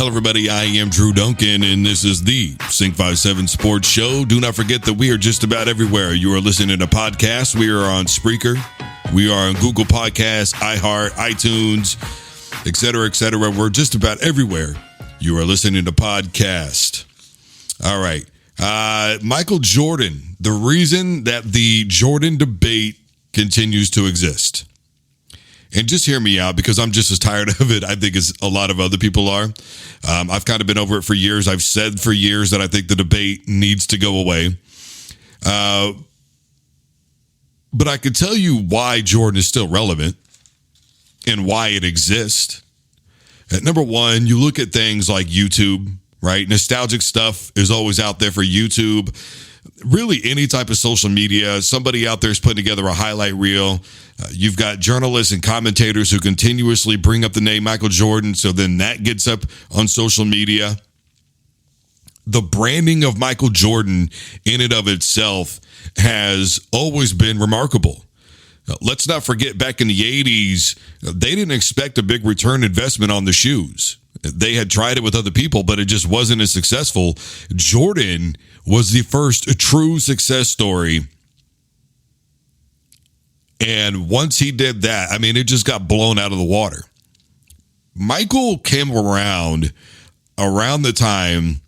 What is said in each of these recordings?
Hello, everybody. I am Drew Duncan, and this is the Sync 57 Sports Show. Do not forget that we are just about everywhere. You are listening to podcasts. We are on Spreaker. We are on Google Podcasts, iHeart, iTunes, etc., etc. We're just about everywhere. You are listening to podcast. All right. Michael Jordan, the reason that the Jordan debate continues to exist. And just hear me out because I'm just as tired of it, I think, as a lot of other people are. I've kind of been over it for years. I've said for years that I think the debate needs to go away. But I can tell you why Jordan is still relevant and why it exists. Number one, you look at things like YouTube, right? Nostalgic stuff is always out there for YouTube. Really, any type of social media, somebody out there is putting together a highlight reel. You've got journalists and commentators who continuously bring up the name Michael Jordan, so then that gets up on social media. The branding of Michael Jordan in and of itself has always been remarkable. Let's not forget back in the 80s, they didn't expect a big return investment on the shoes. They had tried it with other people, but it just wasn't as successful. Jordan was the first true success story. And once he did that, I mean, it just got blown out of the water. Michael came around the time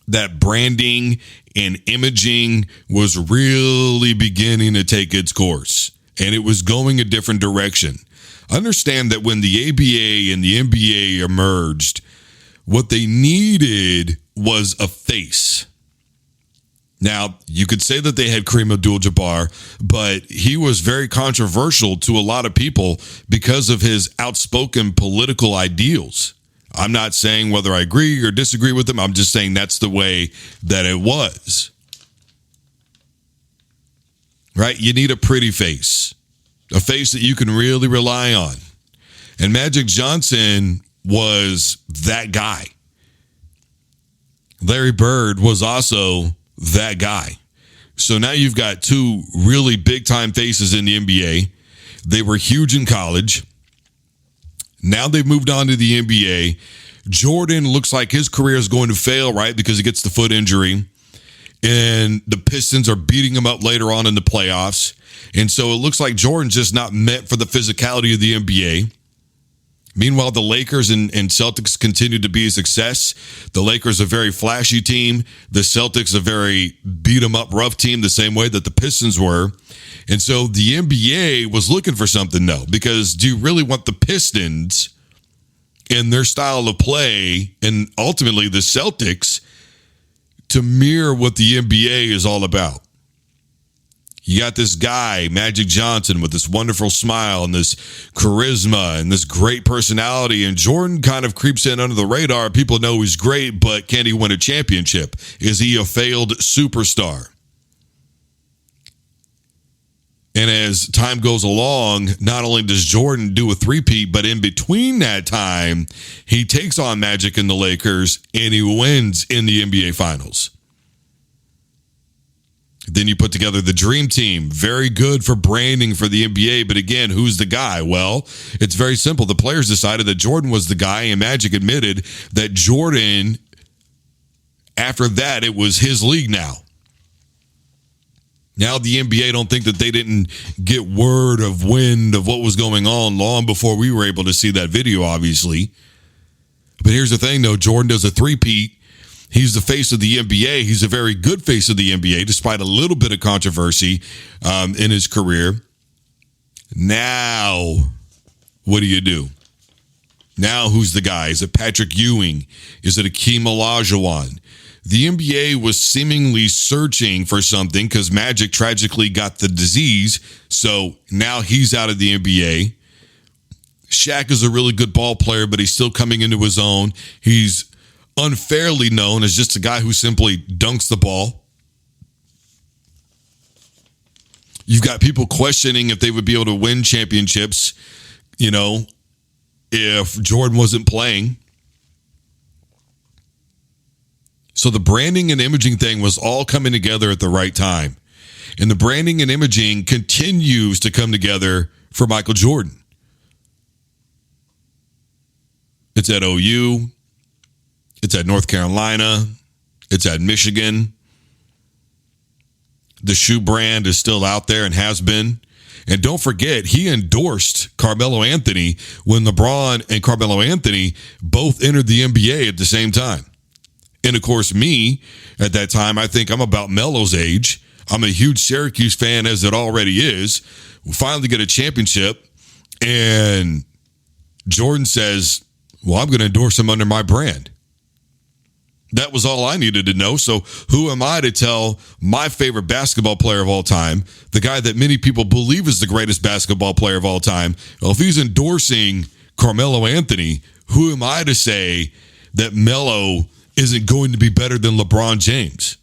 that branding and imaging was really beginning to take its course. And it was going a different direction. Understand that when the ABA and the NBA emerged, what they needed was a face. Now, you could say that they had Kareem Abdul-Jabbar, but he was very controversial to a lot of people because of his outspoken political ideals. I'm not saying whether I agree or disagree with him. I'm just saying that's the way that it was. Right? You need a pretty face, a face that you can really rely on. And Magic Johnson was that guy. Larry Bird was also that guy. So now you've got two really big time faces in the NBA. They were huge in college. Now they've moved on to the NBA. Jordan looks like his career is going to fail, right? Because he gets the foot injury. And the Pistons are beating him up later on in the playoffs. And so it looks like Jordan's just not meant for the physicality of the NBA. Meanwhile, the Lakers and Celtics continue to be a success. The Lakers a very flashy team. The Celtics a very beat-em-up rough team, the same way that the Pistons were. And so the NBA was looking for something, though, because do you really want the Pistons and their style of play and ultimately the Celtics to mirror what the NBA is all about? You got this guy, Magic Johnson, with this wonderful smile and this charisma and this great personality. And Jordan kind of creeps in under the radar. People know he's great, but can he win a championship? Is he a failed superstar? And as time goes along, not only does Jordan do a three-peat, but in between that time, he takes on Magic and the Lakers, and he wins in the NBA Finals. Then you put together the Dream Team. Very good for branding for the NBA. But again, who's the guy? Well, it's very simple. The players decided that Jordan was the guy, and Magic admitted that Jordan, after that, it was his league now. Now the NBA don't think that they didn't get wind of what was going on long before we were able to see that video, obviously. But here's the thing, though. Jordan does a three-peat. He's the face of the NBA. He's a very good face of the NBA, despite a little bit of controversy in his career. Now, what do? Now, who's the guy? Is it Patrick Ewing? Is it Akeem Olajuwon? The NBA was seemingly searching for something because Magic tragically got the disease, so now he's out of the NBA. Shaq is a really good ball player, but he's still coming into his own. He's unfairly known as just a guy who simply dunks the ball. You've got people questioning if they would be able to win championships, if Jordan wasn't playing. So the branding and imaging thing was all coming together at the right time. And the branding and imaging continues to come together for Michael Jordan. It's at OU. It's at North Carolina. It's at Michigan. The shoe brand is still out there and has been. And don't forget, he endorsed Carmelo Anthony when LeBron and Carmelo Anthony both entered the NBA at the same time. And of course, me, at that time, I think I'm about Melo's age. I'm a huge Syracuse fan, as it already is. We finally get a championship, and Jordan says, well, I'm going to endorse him under my brand. That was all I needed to know. So who am I to tell my favorite basketball player of all time, the guy that many people believe is the greatest basketball player of all time, well, if he's endorsing Carmelo Anthony, who am I to say that Melo isn't going to be better than LeBron James?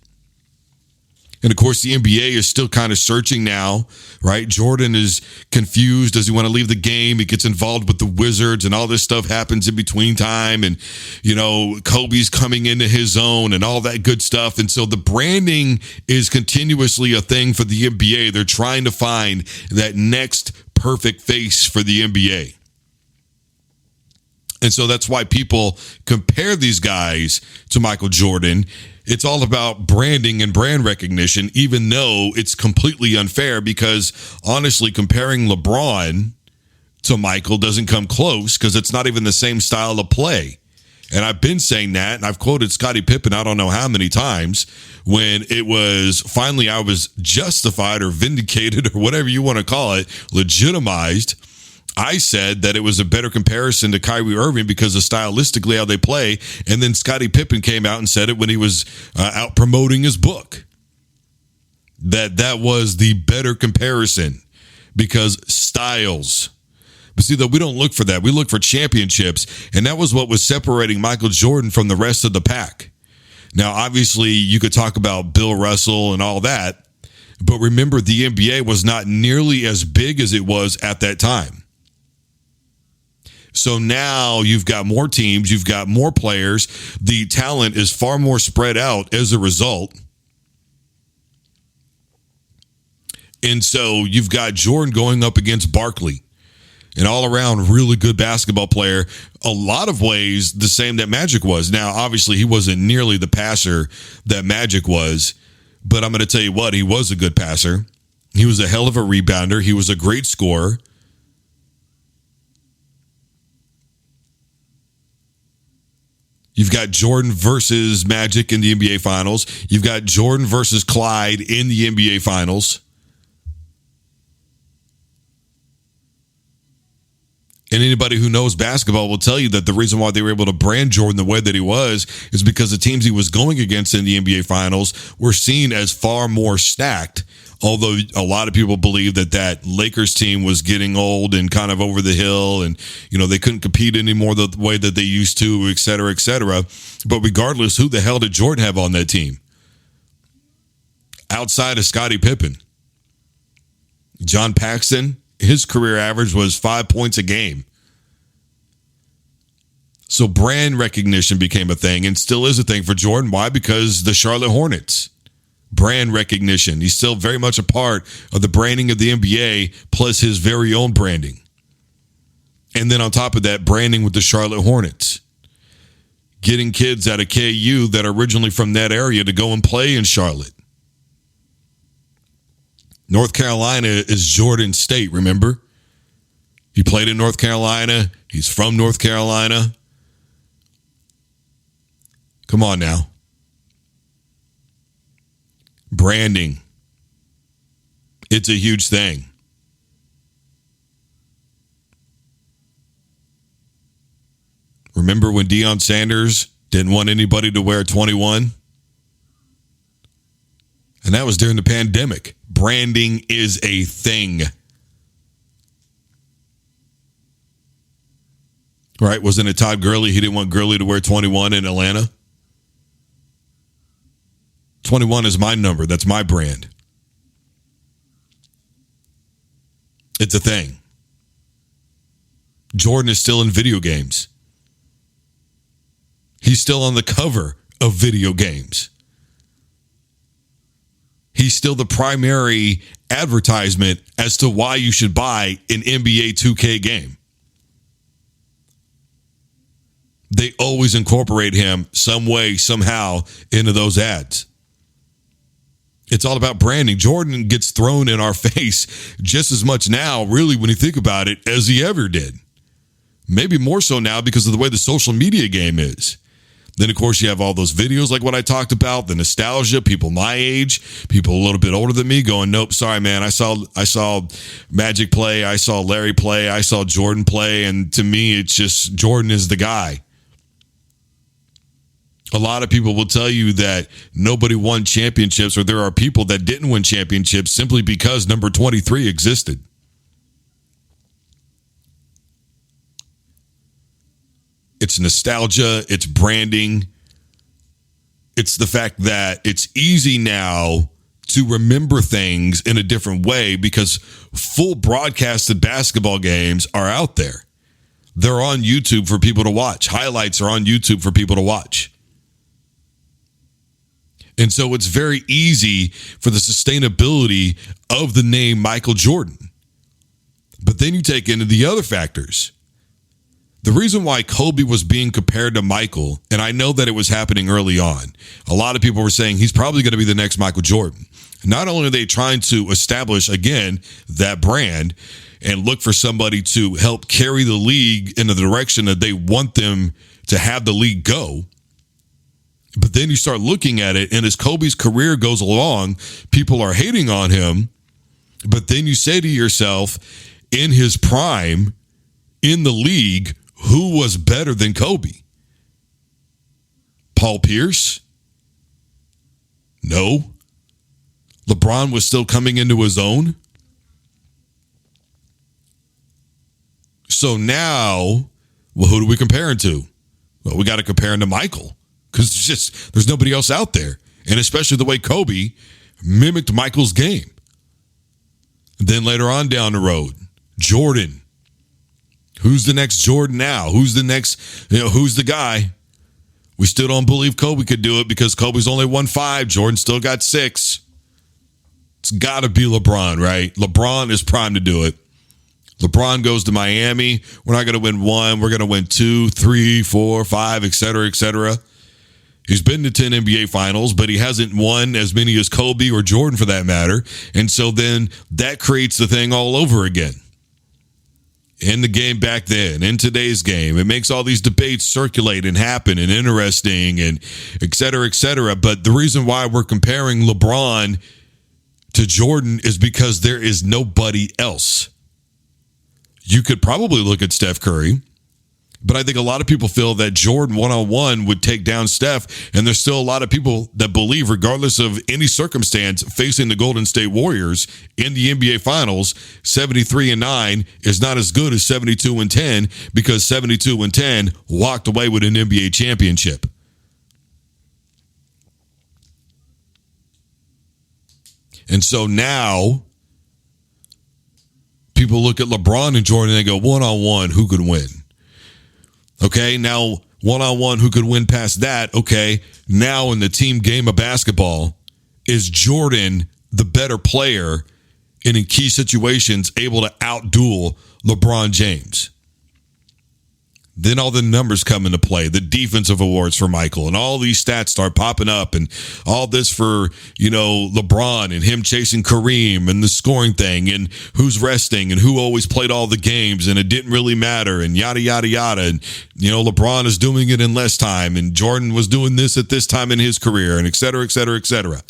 And of course, the NBA is still kind of searching now, right? Jordan is confused. Does he want to leave the game? He gets involved with the Wizards, and all this stuff happens in between time. And, you know, Kobe's coming into his zone and all that good stuff. And so the branding is continuously a thing for the NBA. They're trying to find that next perfect face for the NBA. And so that's why people compare these guys to Michael Jordan. It's all about branding and brand recognition, even though it's completely unfair because, honestly, comparing LeBron to Michael doesn't come close because it's not even the same style of play. And I've been saying that, and I've quoted Scottie Pippen I don't know how many times when it was finally I was justified or vindicated or whatever you want to call it, legitimized. I said that it was a better comparison to Kyrie Irving because of stylistically how they play. And then Scottie Pippen came out and said it when he was out promoting his book. That was the better comparison because styles. But see, though, we don't look for that. We look for championships. And that was what was separating Michael Jordan from the rest of the pack. Now, obviously, you could talk about Bill Russell and all that. But remember, the NBA was not nearly as big as it was at that time. So now you've got more teams, you've got more players. The talent is far more spread out as a result. And so you've got Jordan going up against Barkley, an all-around really good basketball player. A lot of ways the same that Magic was. Now, obviously, he wasn't nearly the passer that Magic was, but I'm going to tell you what, he was a good passer. He was a hell of a rebounder. He was a great scorer. You've got Jordan versus Magic in the NBA Finals. You've got Jordan versus Clyde in the NBA Finals. And anybody who knows basketball will tell you that the reason why they were able to brand Jordan the way that he was is because the teams he was going against in the NBA Finals were seen as far more stacked. Although a lot of people believe that Lakers team was getting old and kind of over the hill and, you know, they couldn't compete anymore the way that they used to, et cetera, et cetera. But regardless, who the hell did Jordan have on that team? Outside of Scottie Pippen. John Paxson, his career average was 5 points a game. So brand recognition became a thing and still is a thing for Jordan. Why? Because the Charlotte Hornets. Brand recognition. He's still very much a part of the branding of the NBA, plus his very own branding. And then on top of that, branding with the Charlotte Hornets. Getting kids out of KU that are originally from that area to go and play in Charlotte. North Carolina is Jordan State, remember? He played in North Carolina. He's from North Carolina. Come on now. Branding. It's a huge thing. Remember when Deion Sanders didn't want anybody to wear 21? And that was during the pandemic. Branding is a thing. Right? Wasn't it Todd Gurley? He didn't want Gurley to wear 21 in Atlanta. 21 is my number. That's my brand. It's a thing. Jordan is still in video games. He's still on the cover of video games. He's still the primary advertisement as to why you should buy an NBA 2K game. they always incorporate him some way, somehow into those ads. It's all about branding. Jordan gets thrown in our face just as much now, really, when you think about it, as he ever did. Maybe more so now because of the way the social media game is. Then, of course, you have all those videos like what I talked about, the nostalgia, people my age, people a little bit older than me going, nope, sorry, man, I saw Magic play, I saw Larry play, I saw Jordan play, and to me, it's just Jordan is the guy. A lot of people will tell you that nobody won championships, or there are people that didn't win championships simply because number 23 existed. It's nostalgia, it's branding. It's the fact that it's easy now to remember things in a different way because full broadcasted basketball games are out there. They're on YouTube for people to watch. Highlights are on YouTube for people to watch. And so it's very easy for the sustainability of the name Michael Jordan. But then you take into the other factors. The reason why Kobe was being compared to Michael, and I know that it was happening early on, a lot of people were saying he's probably going to be the next Michael Jordan. Not only are they trying to establish, again, that brand and look for somebody to help carry the league in the direction that they want them to have the league go, but then you start looking at it, and as Kobe's career goes along, people are hating on him. But then you say to yourself, in his prime, in the league, who was better than Kobe? Paul Pierce? No. LeBron was still coming into his own. So now, well, who do we compare him to? Well, we got to compare him to Michael. Because there's nobody else out there. And especially the way Kobe mimicked Michael's game. Then later on down the road, Jordan. Who's the next Jordan now? Who's the next, who's the guy? We still don't believe Kobe could do it because Kobe's only won 5. Jordan still got 6. It's got to be LeBron, right? LeBron is primed to do it. LeBron goes to Miami. We're not going to win 1. We're going to win 2, 3, 4, 5, et cetera, et cetera. He's been to 10 NBA finals, but he hasn't won as many as Kobe or Jordan for that matter. And so then that creates the thing all over again. In the game back then, in today's game, it makes all these debates circulate and happen and interesting and et cetera, et cetera. But the reason why we're comparing LeBron to Jordan is because there is nobody else. You could probably look at Steph Curry. But I think a lot of people feel that Jordan one-on-one would take down Steph. And there's still a lot of people that believe, regardless of any circumstance, facing the Golden State Warriors in the NBA Finals, 73-9 is not as good as 72-10 because 72-10 walked away with an NBA championship. And so now people look at LeBron and Jordan and they go, one-on-one, who could win? Okay, now one-on-one, who could win past that? Okay, now in the team game of basketball, is Jordan the better player and in key situations able to outduel LeBron James? Then all the numbers come into play, the defensive awards for Michael, and all these stats start popping up, and all this for, LeBron and him chasing Kareem and the scoring thing and who's resting and who always played all the games and it didn't really matter and yada, yada, yada. And, LeBron is doing it in less time and Jordan was doing this at this time in his career and et cetera, et cetera, et cetera.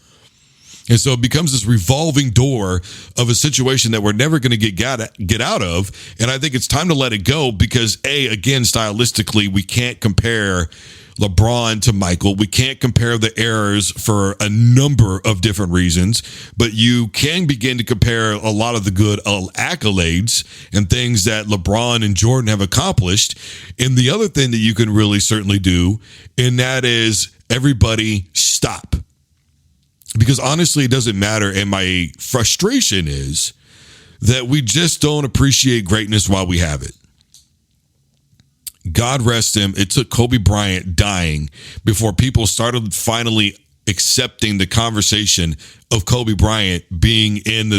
And so it becomes this revolving door of a situation that we're never going to get out of. And I think it's time to let it go because, again, stylistically, we can't compare LeBron to Michael. We can't compare the errors for a number of different reasons. But you can begin to compare a lot of the good accolades and things that LeBron and Jordan have accomplished. And the other thing that you can really certainly do, and that is everybody stop. Because honestly, it doesn't matter. And my frustration is that we just don't appreciate greatness while we have it. God rest him. It took Kobe Bryant dying before people started finally accepting the conversation of Kobe Bryant being in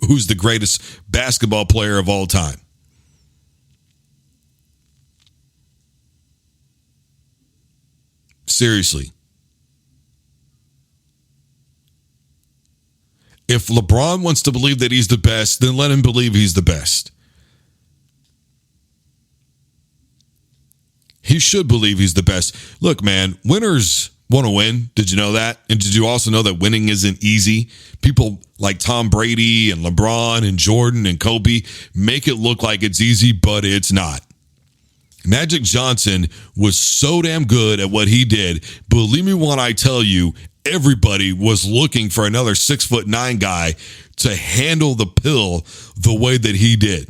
who's the greatest basketball player of all time. Seriously. If LeBron wants to believe that he's the best, then let him believe he's the best. He should believe he's the best. Look, man, winners want to win. Did you know that? And did you also know that winning isn't easy? People like Tom Brady and LeBron and Jordan and Kobe make it look like it's easy, but it's not. Magic Johnson was so damn good at what he did. Believe me when I tell you, everybody was looking for another 6'9" guy to handle the pill the way that he did.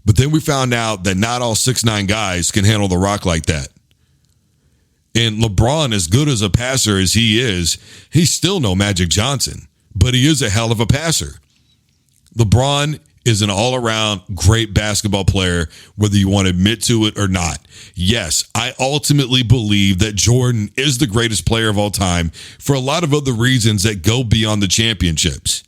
But then we found out that not all 6'9" guys can handle the rock like that. And LeBron, as good as a passer as he is, he's still no Magic Johnson, but he is a hell of a passer. LeBron is an all-around great basketball player, whether you want to admit to it or not. Yes, I ultimately believe that Jordan is the greatest player of all time for a lot of other reasons that go beyond the championships.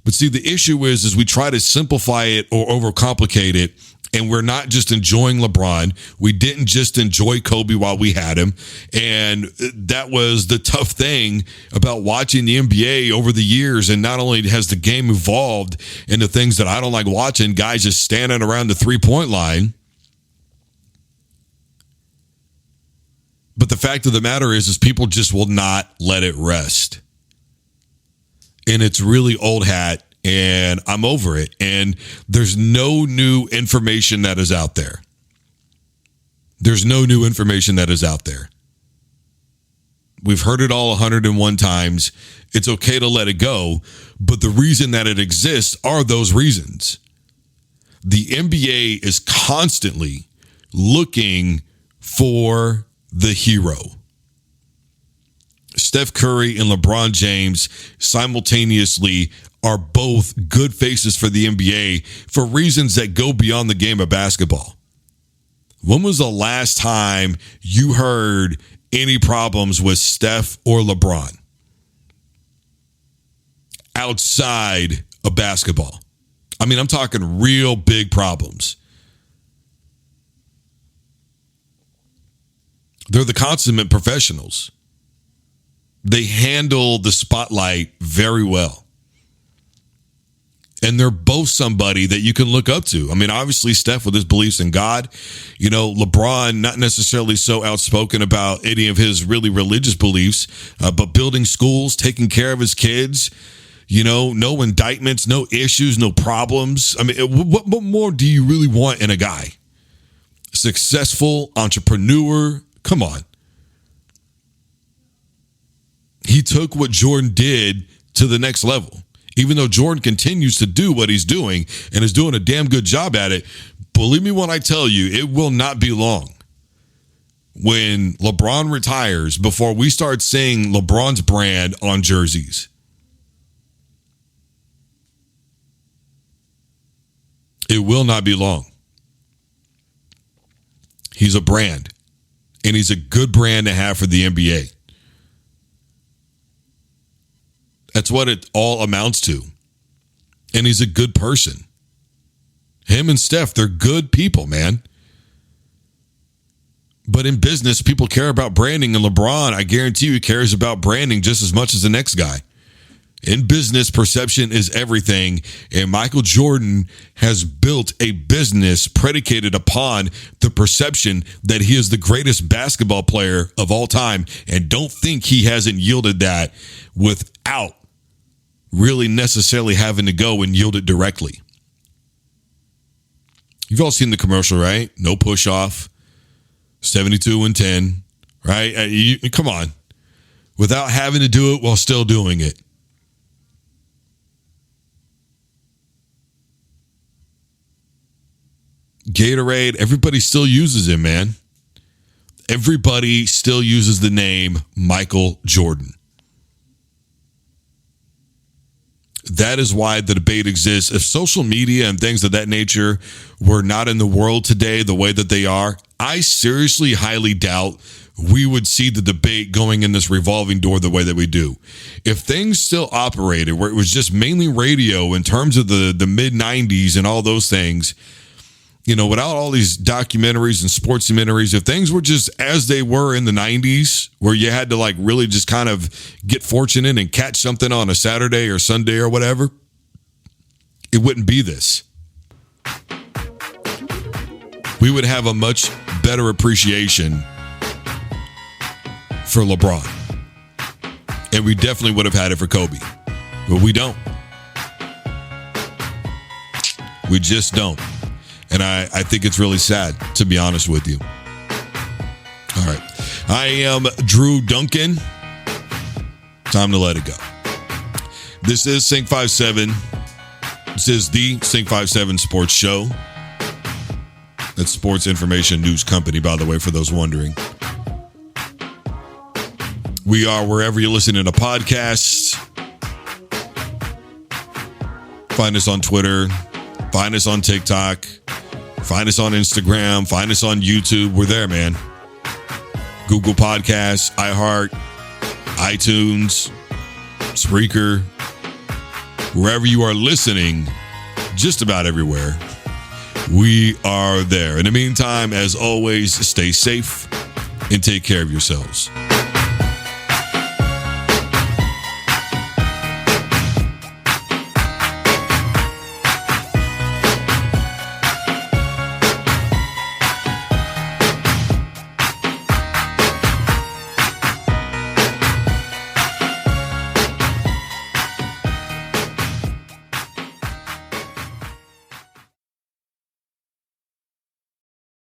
But see, the issue is we try to simplify it or overcomplicate it, and we're not just enjoying LeBron. We didn't just enjoy Kobe while we had him. And that was the tough thing about watching the NBA over the years. And not only has the game evolved into things that I don't like watching, guys just standing around the three-point line. But the fact of the matter is people just will not let it rest. And it's really old hat, and I'm over it. And there's no new information that is out there. There's no new information that is out there. We've heard it all 101 times. It's okay to let it go, but the reason that it exists are those reasons. The NBA is constantly looking for the hero. Steph Curry and LeBron James simultaneously are both good faces for the NBA for reasons that go beyond the game of basketball. When was the last time you heard any problems with Steph or LeBron outside of basketball? I mean, I'm talking real big problems. They're the consummate professionals. They handle the spotlight very well. And they're both somebody that you can look up to. I mean, obviously, Steph with his beliefs in God. You know, LeBron, not necessarily so outspoken about any of his really religious beliefs, but building schools, taking care of his kids, you know, no indictments, no issues, no problems. I mean, what more do you really want in a guy? Successful entrepreneur. Come on. He took what Jordan did to the next level. Even though Jordan continues to do what he's doing and is doing a damn good job at it, believe me when I tell you, it will not be long when LeBron retires before we start seeing LeBron's brand on jerseys. It will not be long. He's a brand, and he's a good brand to have for the NBA. That's what it all amounts to. And he's a good person. Him and Steph, they're good people, man. But in business, people care about branding. And LeBron, I guarantee you, he cares about branding just as much as the next guy. In business, perception is everything. And Michael Jordan has built a business predicated upon the perception that he is the greatest basketball player of all time. And don't think he hasn't yielded that without really necessarily having to go and yield it directly. You've all seen the commercial, right? No push off, 72-10, right? Come on. Without having to do it while still doing it. Gatorade, everybody still uses it, man. Everybody still uses the name Michael Jordan. That is why the debate exists. If social media and things of that nature were not in the world today the way that they are, I seriously highly doubt we would see the debate going in this revolving door the way that we do. If things still operated where it was just mainly radio in terms of the mid-90s and all those things, without all these documentaries and sportsmentaries, if things were just as they were in the 90s, where you had to like really just kind of get fortunate and catch something on a Saturday or Sunday or whatever, it wouldn't be this. We would have a much better appreciation for LeBron. And we definitely would have had it for Kobe. But we don't. We just don't. And I think it's really sad, to be honest with you. All right. I am Drew Duncan. Time to let it go. This is Sync 57. This is the Sync 57 Sports Show. That's Sports Information News Company, by the way, for those wondering. We are wherever you're listening to podcasts. Find us on Twitter. Find us on TikTok. Find us on Instagram. Find us on YouTube. We're there, man. Google Podcasts, iHeart, iTunes, Spreaker. Wherever you are listening, just about everywhere, we are there. In the meantime, as always, stay safe and take care of yourselves.